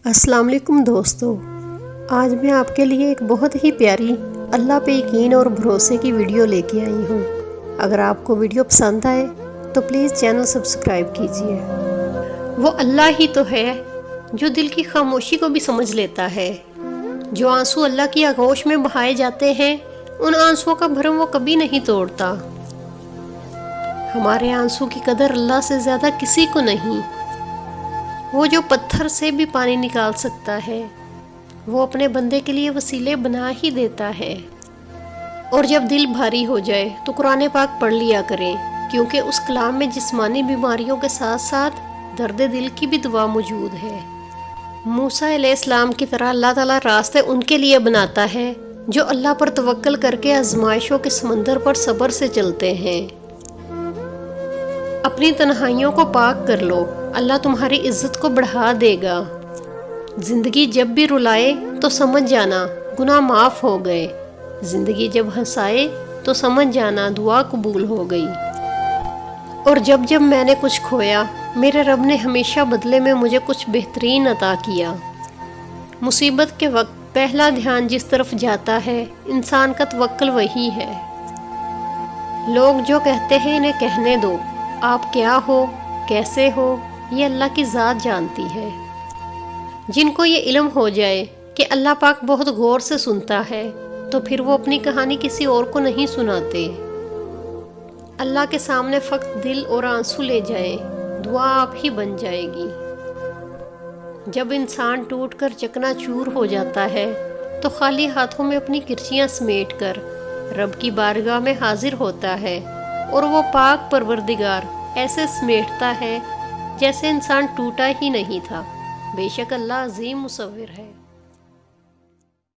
السلام علیکم دوستو، آج میں آپ کے لیے ایک بہت ہی پیاری اللہ پہ یقین اور بھروسے کی ویڈیو لے کے آئی ہوں۔ اگر آپ کو ویڈیو پسند آئے تو پلیز چینل سبسکرائب کیجیے۔ وہ اللہ ہی تو ہے جو دل کی خاموشی کو بھی سمجھ لیتا ہے۔ جو آنسو اللہ کی آغوش میں بہائے جاتے ہیں، ان آنسوؤں کا بھرم وہ کبھی نہیں توڑتا۔ ہمارے آنسو کی قدر اللہ سے زیادہ کسی کو نہیں۔ وہ جو پتھر سے بھی پانی نکال سکتا ہے، وہ اپنے بندے کے لیے وسیلے بنا ہی دیتا ہے۔ اور جب دل بھاری ہو جائے تو قرآن پاک پڑھ لیا کریں، کیونکہ اس کلام میں جسمانی بیماریوں کے ساتھ ساتھ درد دل کی بھی دوا موجود ہے۔ موسیٰ علیہ السلام کی طرح اللہ تعالیٰ راستے ان کے لیے بناتا ہے جو اللہ پر توکل کر کے آزمائشوں کے سمندر پر صبر سے چلتے ہیں۔ اپنی تنہائیوں کو پاک کر لو، اللہ تمہاری عزت کو بڑھا دے گا۔ زندگی جب بھی رلائے تو سمجھ جانا گناہ معاف ہو گئے، زندگی جب ہنسائے تو سمجھ جانا دعا قبول ہو گئی۔ اور جب جب میں نے کچھ کھویا، میرے رب نے ہمیشہ بدلے میں مجھے کچھ بہترین عطا کیا۔ مصیبت کے وقت پہلا دھیان جس طرف جاتا ہے، انسان کا توکل وہی ہے۔ لوگ جو کہتے ہیں انہیں کہنے دو، آپ کیا ہو، کیسے ہو، یہ اللہ کی ذات جانتی ہے۔ جن کو یہ علم ہو جائے کہ اللہ پاک بہت غور سے سنتا ہے، تو پھر وہ اپنی کہانی کسی اور کو نہیں سناتے۔ اللہ کے سامنے فقط دل اور آنسو لے جائیں، دعا آپ ہی بن جائے گی۔ جب انسان ٹوٹ کر چکنا چور ہو جاتا ہے تو خالی ہاتھوں میں اپنی کرچیاں سمیٹ کر رب کی بارگاہ میں حاضر ہوتا ہے، اور وہ پاک پروردگار ایسے سمیٹتا ہے جیسے انسان ٹوٹا ہی نہیں تھا۔ بے شک اللہ عظیم مصور ہے۔